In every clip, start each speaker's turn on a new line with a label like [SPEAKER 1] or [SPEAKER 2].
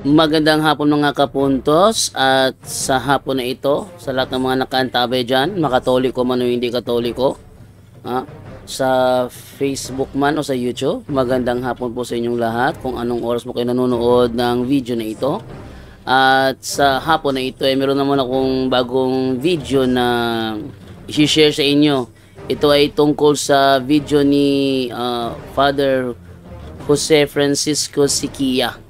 [SPEAKER 1] Magandang hapon mga kapuntos, at sa hapon na ito, sa lahat ng mga nakaantabay dyan, makatoliko man o hindi katoliko, sa Facebook man o sa YouTube, magandang hapon po sa inyong lahat kung anong oras mo kayo nanonood ng video na ito. At sa hapon na ito, meron naman akong bagong video na i-share sa inyo. Ito ay tungkol sa video ni Father Jose Francisco Siquia,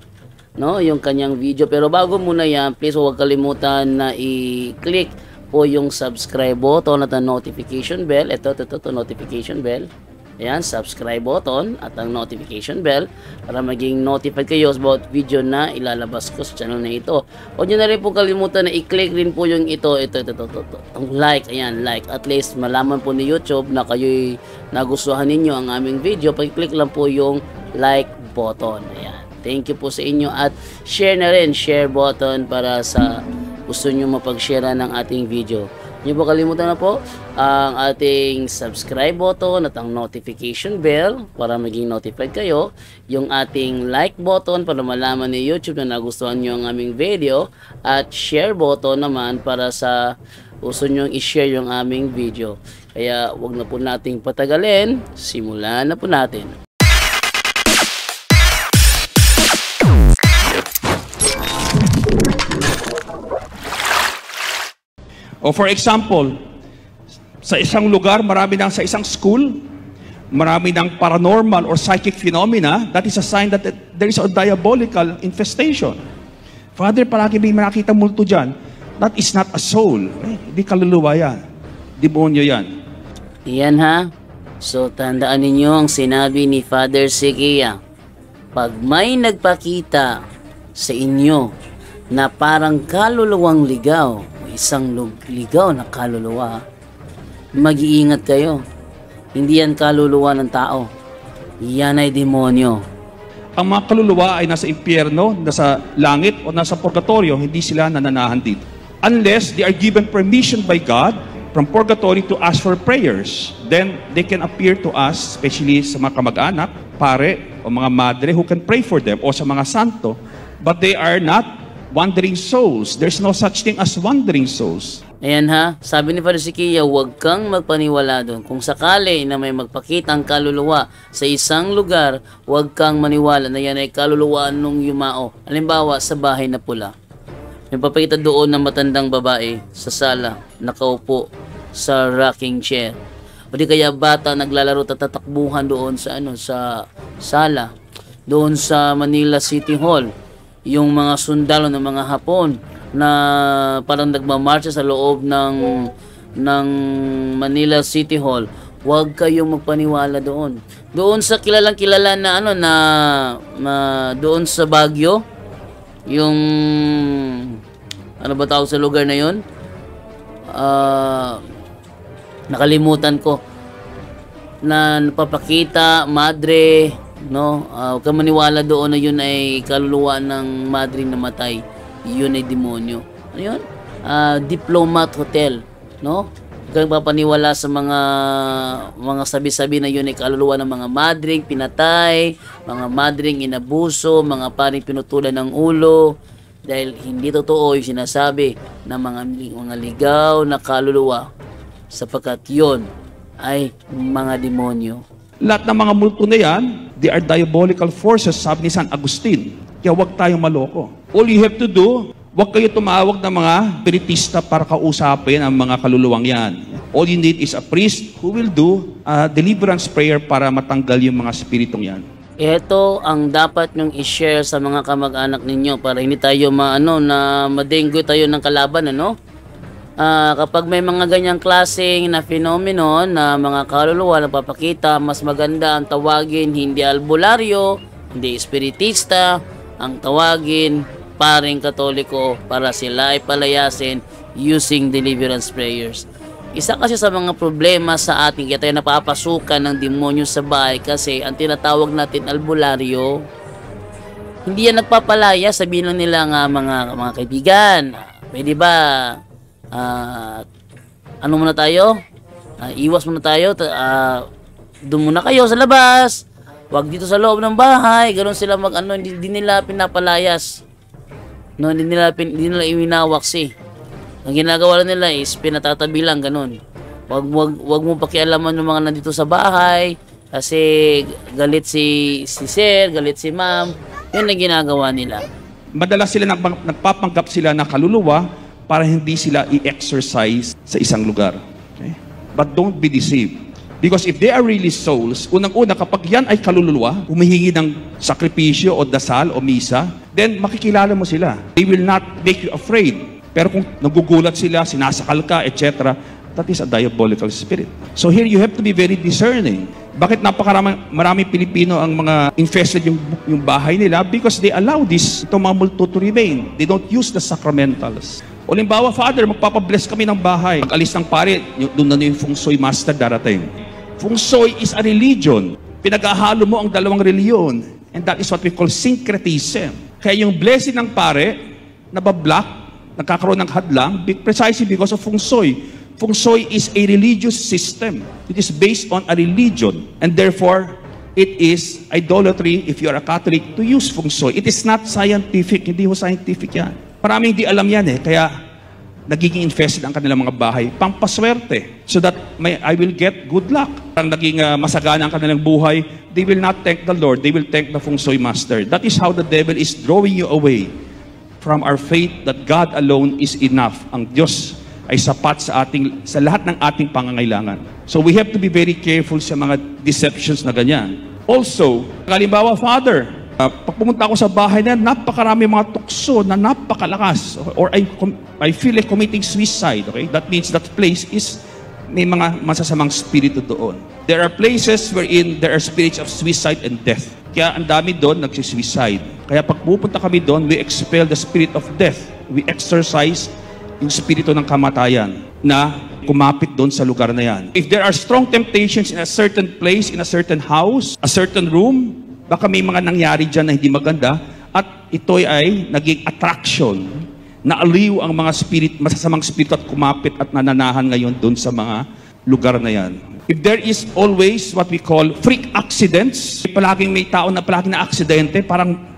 [SPEAKER 1] no, yung kanyang video. Pero bago muna yan, please huwag kalimutan na i-click po yung subscribe button at ang notification bell. Ito notification bell. Ayan, subscribe button at ang notification bell para maging notified kayo about video na ilalabas ko sa channel na ito. Huwag nyo na rin po kalimutan na i-click rin po yung ito, ang like. Ayan, like. At least malaman po ni YouTube na kayo'y nagustuhan ninyo ang aming video. Pag-click lang po yung like button. Ayan. Thank you po sa inyo, at share na rin, share button para sa gusto nyo mapag-share ng ating video. Hindi po kalimutan na po ang ating subscribe button at ang notification bell para maging notified kayo. Yung ating like button para malaman ni YouTube na nagustuhan nyo ang aming video, at share button naman para sa gusto nyo i-share yung aming video. Kaya wag na po nating patagalin, simulan na po natin.
[SPEAKER 2] O for example, sa isang lugar, sa isang school, marami ng paranormal or psychic phenomena. That is a sign that there is a diabolical infestation. Father, palagi may nakita multo dyan. That is not a soul. Hindi kaluluwa yan. Demonyo yan.
[SPEAKER 1] Yan ha. So tandaan ninyo ang sinabi ni Father Siquia. Pag may nagpakita sa inyo na parang kaluluwang ligaw, isang ligaw na kaluluwa, mag-iingat kayo. Hindi yan kaluluwa ng tao. Yan ay demonyo.
[SPEAKER 2] Ang mga kaluluwa ay nasa impyerno, nasa langit, o nasa purgatorio. Hindi sila nananahan dito. Unless they are given permission by God from purgatory to ask for prayers. Then they can appear to us, especially sa mga kamag-anak, pare, o mga madre who can pray for them, o sa mga santo. But they are not wandering souls. There's no such thing as wandering souls.
[SPEAKER 1] Ayan ha, sabi ni Father Siquia, huwag kang magpaniwala doon. Kung sakali na may magpakita ang kaluluwa sa isang lugar, huwag kang maniwala na yan ay kaluluwaan nung yumao. Halimbawa, sa bahay na pula, may papakita doon ng matandang babae sa sala, nakaupo sa rocking chair. O di kaya bata naglalaro at tatakbuhan doon sa sa sala. Doon sa Manila City Hall, yung mga sundalo ng mga Hapon na parang nagmamarcha sa loob ng Manila City Hall, huwag kayong magpaniwala doon. Doon sa kilalang kilala na doon sa Baguio, yung ano ba tawag sa lugar na yun? Nakalimutan ko, na napapakita madre, no, huwag kang maniwala doon na yun ay kaluluwa ng madring namatay. Yun ay demonyo. Ano yun? Diplomat Hotel, no? Huwag kang papaniwala sa mga sabi-sabi na yun ay kaluluwa ng mga madring pinatay, mga madring inabuso, mga paring pinutulan ng ulo, dahil hindi totoo yung sinasabi ng mga ligaw na kaluluwa, sapagkat yun ay mga demonyo.
[SPEAKER 2] Lahat ng mga multo na yan, they are diabolical forces, sabi ni San Agustin. Kaya huwag tayong maloko. All you have to do, huwag kayo tumawag ng mga spiritista para kausapin ang mga kaluluwang yan. All you need is a priest who will do a deliverance prayer para matanggal yung mga spiritong yan.
[SPEAKER 1] Ito ang dapat nyong i-share sa mga kamag-anak ninyo para hindi tayo na madenggoy tayo ng kalaban, kapag may mga ganyang klaseng na phenomenon na mga kaluluwa na papakita, mas maganda ang tawagin hindi albularyo, hindi espiritista, ang tawagin paring katoliko para sila ay palayasin using deliverance prayers. Isa kasi sa mga problema sa ating kaya tayo napapasukan ng demonyo sa bahay kasi ang tinatawag natin albularyo, hindi yan nagpapalaya. Sabihin lang nila nga mga kaibigan, pwede ba ano muna tayo? Iwas muna tayo. Doon muna kayo sa labas. Wag dito sa loob ng bahay. Ganoon sila hindi nila pinapalayas. No, hindi nila iwinawaks eh. Ang ginagawa nila is pinatatabi lang ganun. Wag mo pakialaman ng mga nandito sa bahay kasi galit si sir, galit si ma'am. Yun ang ginagawa nila.
[SPEAKER 2] Madalas sila nagpapanggap sila na kaluluwa para hindi sila i-exercise sa isang lugar. Okay? But don't be deceived. Because if they are really souls, unang-una kapag yan ay kaluluwa, humihingi ng sakripisyo o dasal o misa, then makikilala mo sila. They will not make you afraid. Pero kung nagugulat sila, sinasakal ka, etc., that is a diabolical spirit. So here you have to be very discerning. Bakit maraming Pilipino ang mga infested yung bahay nila? Because they allow itong mga multo to remain. They don't use the sacramentals. O limbawa, Father, magpapabless kami ng bahay. Pag-alis ng pare, doon na yung feng shui master darating. Feng shui is a religion. Pinag-ahalo mo ang dalawang reliyon. And that is what we call syncretism. Kaya yung blessing ng pare, nabablock, nagkakaroon ng hadlang, precisely because of feng shui. Feng shui is a religious system. It is based on a religion. And therefore, it is idolatry if you are a Catholic to use feng shui. It is not scientific. Hindi ho scientific yan. Maraming hindi alam yan eh. Kaya nagiging infested ang kanilang mga bahay. Pampaswerte. So that I will get good luck. Ang naging masagana ang kanilang buhay, they will not thank the Lord. They will thank the feng shui master. That is how the devil is drawing you away from our faith that God alone is enough. Ang Diyos ay sapat sa lahat ng ating pangangailangan. So we have to be very careful sa mga deceptions na ganyan. Also, halimbawa, Father, pag pumunta ako sa bahay na napakarami mga tukso na napakalakas, or I feel like committing suicide, okay? That means that place may mga masasamang spirito doon. There are places wherein there are spirits of suicide and death. Kaya ang dami doon nagsisuicide. Kaya pag pupunta kami doon, we expel the spirit of death. We exorcise yung spirito ng kamatayan na kumapit doon sa lugar na yan. If there are strong temptations in a certain place, in a certain house, a certain room, baka may mga nangyari dyan na hindi maganda, at ito ay naging attraction, na aliw ang mga masasamang spirito at kumapit at nananahan ngayon doon sa mga lugar na yan. If there is always what we call freak accidents, palaging may tao na palaging na aksidente, parang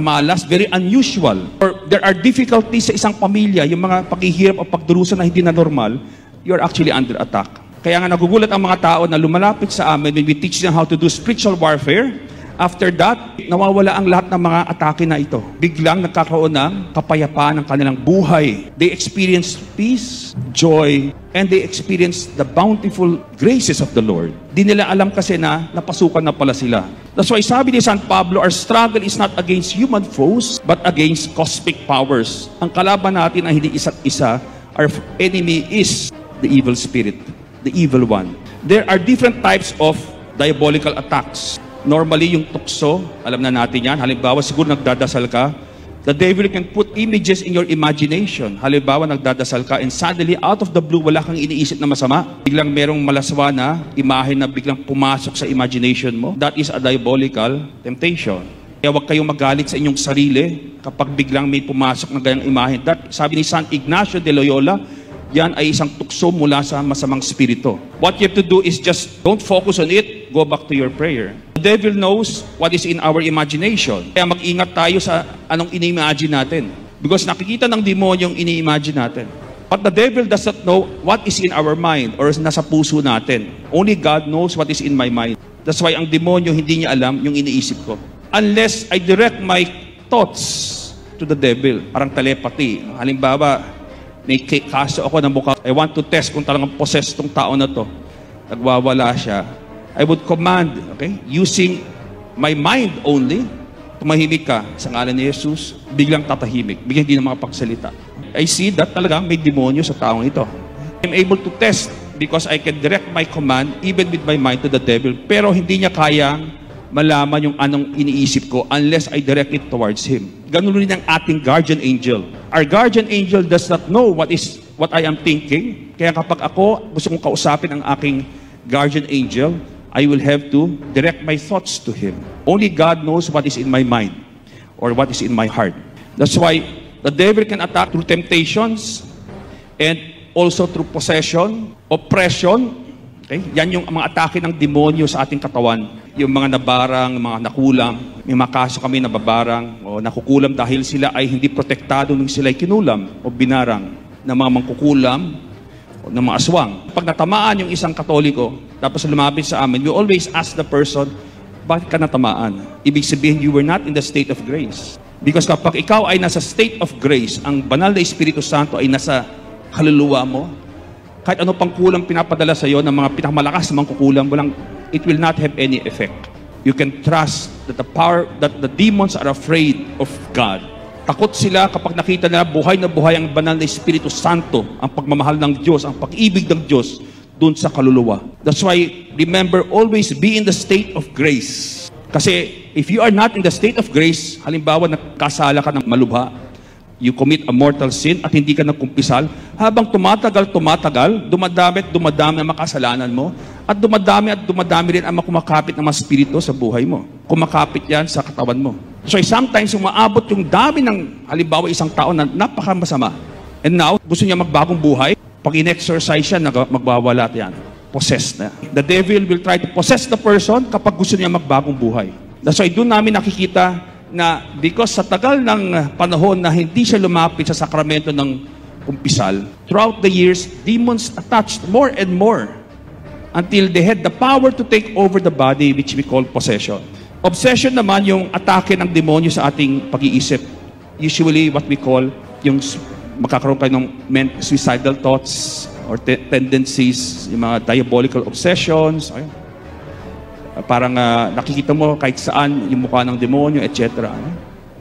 [SPEAKER 2] malas, very unusual. Or there are difficulties sa isang pamilya, yung mga paghihirap o pagdurusa na hindi na normal, you're actually under attack. Kaya nga nagugulat ang mga tao na lumalapit sa amin when we teach them how to do spiritual warfare. After that, nawawala ang lahat ng mga atake na ito. Biglang nagkakaroon ng kapayapaan ng kanilang buhay. They experience peace, joy, and they experience the bountiful graces of the Lord. Di nila alam kasi na napasukan na pala sila. That's why sabi ni San Pablo, our struggle is not against human foes, but against cosmic powers. Ang kalaban natin ay hindi isa't isa. Our enemy is the evil spirit, the evil one. There are different types of diabolical attacks. Normally, yung tukso, alam na natin yan. Halimbawa, siguro nagdadasal ka, the devil can put images in your imagination. Halimbawa, nagdadasal ka, and suddenly, out of the blue, wala kang iniisip na masama. Biglang merong malaswa na imahe na biglang pumasok sa imagination mo. That is a diabolical temptation. Kaya huwag kayong magalit sa inyong sarili kapag biglang may pumasok na ganyang imahe. Sabi ni San Ignacio de Loyola, yan ay isang tukso mula sa masamang spirito. What you have to do is just don't focus on it, go back to your prayer. The devil knows what is in our imagination. Kaya mag-ingat tayo sa anong ini-imagine natin. Because nakikita ng demonyo yung ini-imagine natin. But the devil does not know what is in our mind or nasa puso natin. Only God knows what is in my mind. That's why ang demonyo hindi niya alam yung iniisip ko. Unless I direct my thoughts to the devil. Parang telepathy. Halimbawa, may kaso ako ng mukha. I want to test kung talagang possessed tong tao na to. Nagwawala siya. I would command, okay, using my mind only, tumahimik ka sa ngalan ni Jesus, biglang tatahimik, biglang hindi na makapagsalita. I see that talagang may demonyo sa taong ito. I'm able to test because I can direct my command even with my mind to the devil, pero hindi niya kayang malaman yung anong iniisip ko unless I direct it towards him. Ganun rin ang ating guardian angel. Our guardian angel does not know what I am thinking. Kaya kapag ako gusto kong kausapin ang aking guardian angel, I will have to direct my thoughts to him. Only God knows what is in my mind or what is in my heart. That's why the devil can attack through temptations and also through possession, oppression. Okay? Yan yung mga atake ng demonyo sa ating katawan. yung mga nabarang, mga nakulam, may mga kaso kami nababarang o nakukulam dahil sila ay hindi protektado nung sila ay kinulam o binarang ng mga mangkukulam o ng mga aswang. Pag natamaan yung isang Katoliko, tapos lumapit sa amin, we always ask the person, bakit ka natamaan? Ibig sabihin, you were not in the state of grace. Because kapag ikaw ay nasa state of grace, ang banal na Espiritu Santo ay nasa kaluluwa mo, kahit ano pang kulang pinapadala sa iyo ng mga pinakamalakas na mangkukulam, it will not have any effect. You can trust that the demons are afraid of God. Takot sila kapag nakita na buhay ang banal na Espiritu Santo, ang pagmamahal ng Diyos, ang pag-ibig ng Diyos dun sa kaluluwa. That's why, remember, always be in the state of grace. Kasi if you are not in the state of grace, halimbawa nakasala ka ng malubha, you commit a mortal sin at hindi ka nagkumpisal, habang tumatagal, dumadami ang makasalanan mo, at dumadami rin ang kumakapit ng mga spirito sa buhay mo. Kumakapit yan sa katawan mo. So sometimes umaabot yung dami ng, halimbawa isang tao na napakamasama. And now, gusto niya magbagong buhay, pag in-exercise siya, magbawala yan. Possessed na. The devil will try to possess the person kapag gusto niya magbagong buhay. That's why doon namin nakikita na because sa tagal ng panahon na hindi siya lumapit sa sakramento ng kumpisal, throughout the years, demons attached more and more until they had the power to take over the body, which we call possession. Obsession naman yung atake ng demonyo sa ating pag-iisip. Usually what we call yung magkakaroon kayo ng suicidal thoughts or tendencies, yung mga diabolical obsessions, ayun. Parang nakikita mo kahit saan yung mukha ng demonyo, etc.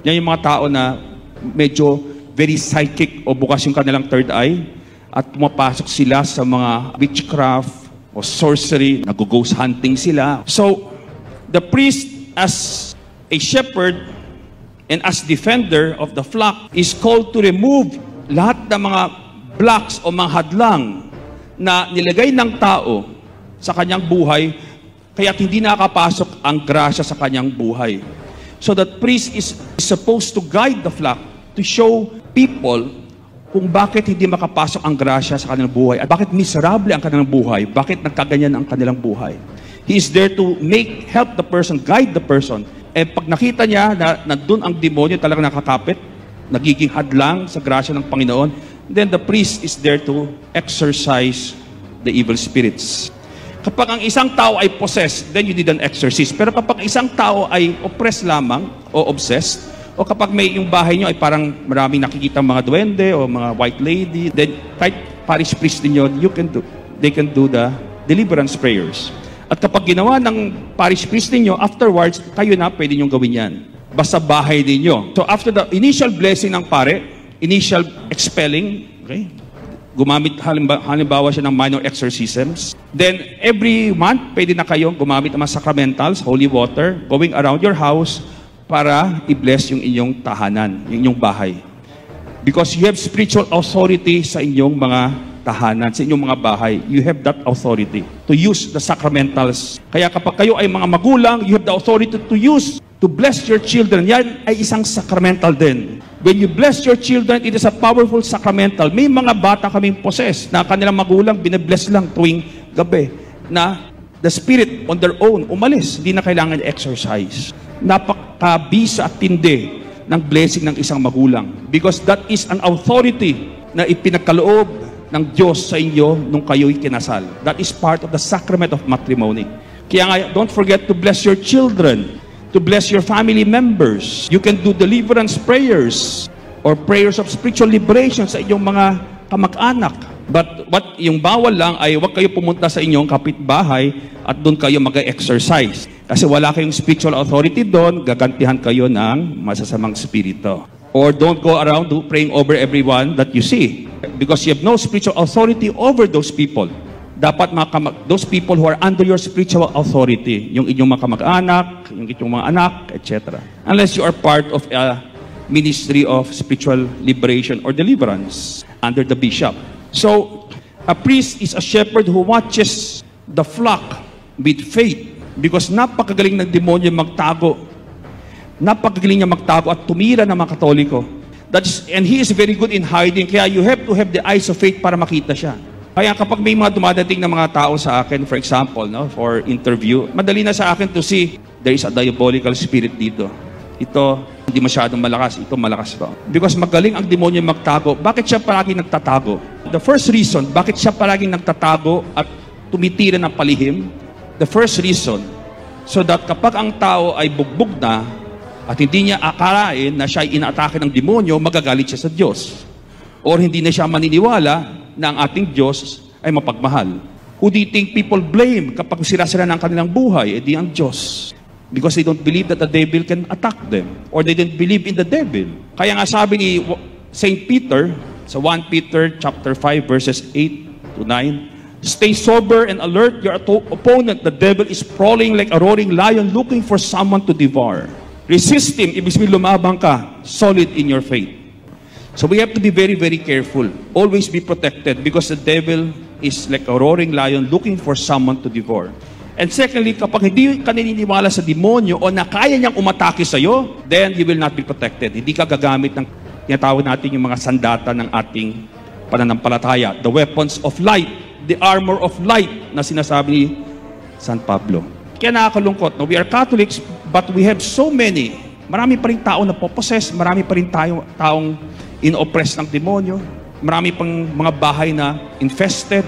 [SPEAKER 2] Yan yung mga tao na medyo very psychic o bukas yung kanilang third eye at pumapasok sila sa mga witchcraft o sorcery, nag-ghost hunting sila. So, the priest as a shepherd and as defender of the flock is called to remove lahat ng mga blocks o mga hadlang na nilagay ng tao sa kanyang buhay kaya't hindi nakapasok ang grasya sa kanyang buhay. So that priest is supposed to guide the flock to show people kung bakit hindi makapasok ang grasya sa kanilang buhay at bakit miserable ang kanilang buhay, bakit nagkaganyan ang kanilang buhay. He is there to help the person, guide the person. Eh pag nakita niya na nandun ang demonyo talagang nakakapit, nagiging hadlang sa grasya ng Panginoon, then the priest is there to exorcise the evil spirits. Kapag ang isang tao ay possessed, then you did an exorcism. Pero kapag isang tao ay oppressed lamang o obsessed, o kapag may yung bahay nyo ay parang maraming nakikita mga duwende o mga white lady, then kahit parish priest ninyo, they can do the deliverance prayers. At kapag ginawa ng parish priest ninyo, afterwards, kayo na pwede nyo gawin yan. Basta bahay ninyo. So after the initial blessing ng pare, initial expelling, okay, gumamit halimbawa siya ng minor exorcisms. Then, every month, pwede na kayo gumamit ng mga sacramentals, holy water, going around your house para i-bless yung inyong tahanan, yung inyong bahay. Because you have spiritual authority sa inyong mga tahanan, sa inyong mga bahay. You have that authority to use the sacramentals. Kaya kapag kayo ay mga magulang, you have the authority to bless your children. Yan ay isang sacramental din. When you bless your children, it is a powerful sacramental. May mga bata kaming possessed na kanilang magulang binabless lang tuwing gabi na the spirit on their own umalis. Hindi na kailangan exercise. Napakabisa at tindi ng blessing ng isang magulang. Because that is an authority na ipinagkaloob ng Diyos sa inyo nung kayo'y kinasal. That is part of the sacrament of matrimony. Kaya nga, don't forget to bless your children, to bless your family members. You can do deliverance prayers or prayers of spiritual liberation sa inyong mga kamag-anak. But yung bawal lang ay huwag kayo pumunta sa inyong kapitbahay at doon kayo mag-exercise. Kasi wala kayong spiritual authority doon, gagantihan kayo ng masasamang spirito. Or don't go around praying over everyone that you see. Because you have no spiritual authority over those people. Dapat those people who are under your spiritual authority, yung inyong mga kamag-anak, yung inyong mga anak, etc. Unless you are part of a ministry of spiritual liberation or deliverance under the bishop. So, a priest is a shepherd who watches the flock with faith because napakagaling ng demonyo magtago. Napakagaling niya magtago at tumira ng mga Katoliko. And he is very good in hiding, kaya you have to have the eyes of faith para makita siya. Kaya kapag may mga dumadating na mga tao sa akin, for example, no, for interview, madali na sa akin to see, there is a diabolical spirit dito. Ito, hindi masyadong malakas. Ito, malakas pa. Because magaling ang demonyo magtago. Bakit siya palagi nagtatago? The first reason, bakit siya palagi nagtatago at tumitira ng palihim? The first reason, so that kapag ang tao ay bugbog na at hindi niya akalain na siya ay inaatake ng demonyo, magagalit siya sa Diyos. Or hindi na siya maniniwala na ang ating Diyos ay mapagmahal. Who do you think people blame kapag sira-sira ng kanilang buhay? Eh di ang Diyos. Because they don't believe that the devil can attack them. Or they don't believe in the devil. Kaya nga sabi ni St. Peter, sa 1 Peter chapter 5 verses 8 to 9, stay sober and alert. Your opponent, the devil, is prowling like a roaring lion looking for someone to devour. Resist him. Ibig sabihin lumabang ka. Solid in your faith. So we have to be very, very careful. Always be protected because the devil is like a roaring lion looking for someone to devour. And secondly, kapag hindi ka naniniwala sa demonyo o na kaya niyang umatake sa iyo, then you will not be protected. Hindi ka gagamit ng tinatawag natin yung mga sandata ng ating pananampalataya. The weapons of light, the armor of light na sinasabi ni San Pablo. Kaya nakakalungkot, no? We are Catholics, but we have so many. Marami pa rin tao na possess, marami pa rin taong in-oppress ng demonyo. Marami pang mga bahay na infested.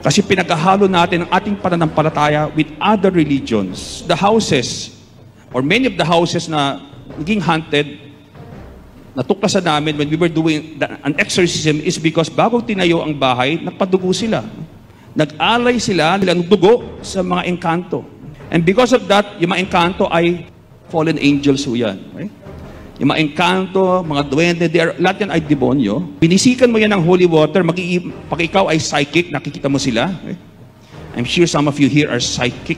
[SPEAKER 2] Kasi pinaghahalo natin ang ating pananampalataya with other religions. The houses, or many of the houses na naging haunted, natuklasan namin when we were doing an exorcism is because bago tinayo ang bahay, nagpadugo sila. Nag-alay sila ng dugo sa mga engkanto. And because of that, yung mga engkanto ay fallen angels ho yan. Okay? Yung mga engkanto, mga duwende, lahat yan ay demonyo. Binisikan mo yan ng holy water, pag ikaw ay psychic, nakikita mo sila. Okay? I'm sure some of you here are psychic.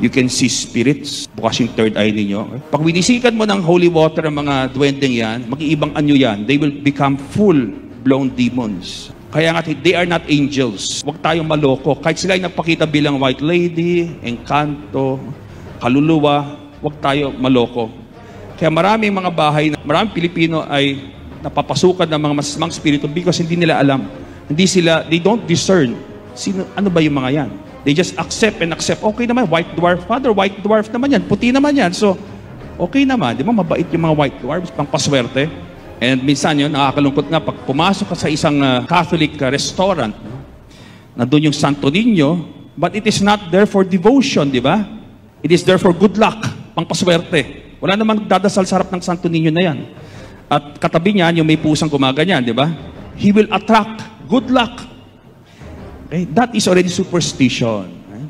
[SPEAKER 2] You can see spirits. Bukas yung third eye ninyo. Okay? Pag binisikan mo ng holy water ang mga duwendeng yan, mag-iibang anyo yan. They will become full-blown demons. Kaya nga, they are not angels. Huwag tayong maloko. Kahit sila ay nagpakita bilang white lady, engkanto, kaluluwa, huwag tayo maloko. Kaya maraming mga bahay, maraming Pilipino ay napapasukan ng mga masasamang spirito because hindi nila alam. They don't discern. Ano ba yung mga yan? They just accept and accept. Okay naman, white dwarf. Father, white dwarf naman yan. Puti naman yan. So, okay naman. Di ba mabait yung mga white dwarfs, pang paswerte. And minsan yun, nakakalungkot nga, pag pumasok ka sa isang Catholic restaurant, nandun yung Santo Niño, but it is not there for devotion, di ba? It is there for good luck, pang paswerte. Wala namang dadasal sa harap ng Santo Niño na yan. At katabi niyan, yung may pusang gumaganyan, di ba? He will attract good luck. Okay? That is already superstition. Okay?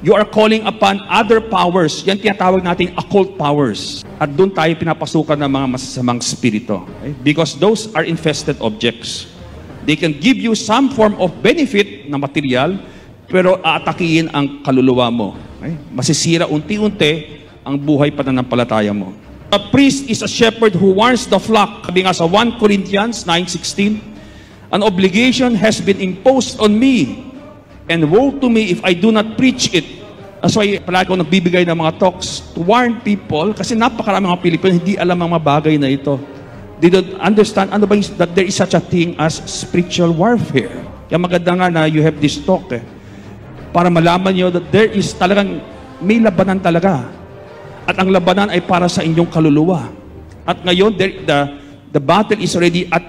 [SPEAKER 2] You are calling upon other powers. Yan tinatawag natin occult powers. At doon tayo pinapasukan ng mga masasamang spirito. Okay? Because those are infested objects. They can give you some form of benefit na material, pero aatakihin ang kaluluwa mo. Okay? Masisira unti-unti ang buhay pananampalataya mo. A priest is a shepherd who warns the flock. Sabi nga sa 1 Corinthians 9:16, an obligation has been imposed on me, and woe to me if I do not preach it. That's why palagi ko nagbibigay ng mga talks to warn people, kasi napakaraming mga Pilipino hindi alam ang mga bagay na ito. They don't understand that there is such a thing as spiritual warfare. Kaya maganda nga na you have this talk para malaman nyo that there is talagang may labanan talaga. At ang labanan ay para sa inyong kaluluwa. At ngayon, the battle is already at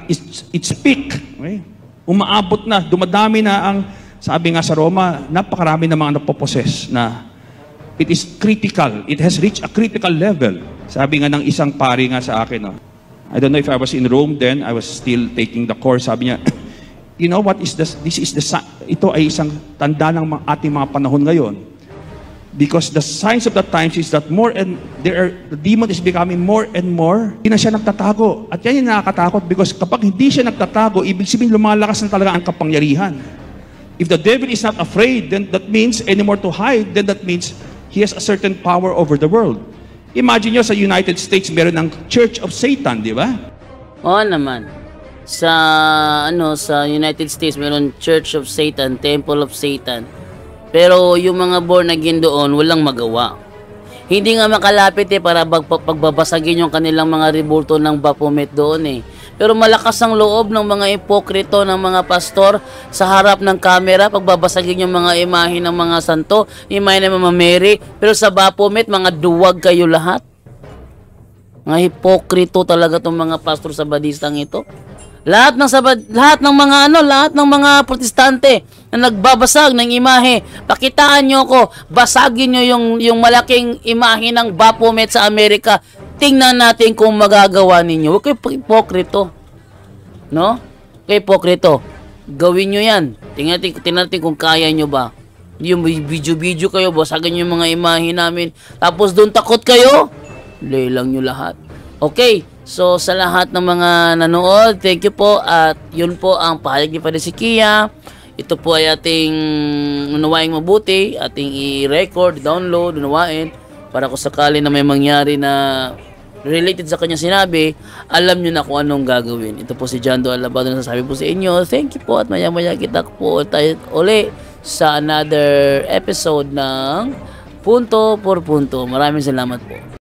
[SPEAKER 2] its peak. Okay? Umaabot na, dumadami na ang, sabi nga sa Roma, napakarami na mga napoposes na it is critical. It has reached a critical level. Sabi nga ng isang pari nga sa akin, no? I don't know if I was in Rome then, I was still taking the course. Sabi niya, you know what is this? Ito ay isang tanda ng ating mga panahon ngayon. Because the signs of the times is that the demon is becoming more and more. Hindi na siya nagtatago. At yan yung nakakatakot because kapag hindi siya nagtatago, ibig sabihin lumalakas na talaga ang kapangyarihan. If the devil is not afraid, then that means anymore to hide, then that means he has a certain power over the world. Imagine nyo sa United States, meron ng Church of Satan, di ba?
[SPEAKER 1] Oo naman. Sa United States, meron Church of Satan, Temple of Satan. Pero yung mga born again doon, walang magawa. Hindi nga makalapit para pagbabasagin yung kanilang mga rebulto ng Baphomet doon . Pero malakas ang loob ng mga ipokrito ng mga pastor sa harap ng kamera, pagbabasagin yung mga imahe ng mga santo, imahe ng mga Mary. Pero sa Baphomet, mga duwag kayo lahat. Mga hipokrito talaga tong mga pastor sabadistang ito. Lahat ng mga protestante na nagbabasag ng imahe, pakitaan nyo ko, basagin nyo yung malaking imahe ng Baphomet sa Amerika. Tingnan natin kung magagawa ninyo. Huwag kayo hipokrito. No? Kayo hipokrito. Gawin nyo yan. Tingnan natin kung kaya nyo ba. Yung video kayo, basagin yung mga imahe namin. Tapos doon takot kayo. Lelang nyo lahat. Okay. So, sa lahat ng mga nanood, thank you po. At yun po ang pahayag ni Padre Sikia. Ito po ay ating unawaing mabuti, ating i-record, download, unawain, para kung sakali na may mangyari na related sa kanya sinabi, alam nyo na kung anong gagawin. Ito po si Jando Alabado na sasabi po sa inyo. Thank you po at maya-maya kita po tayo uli sa another episode ng Punto por Punto. Maraming salamat po.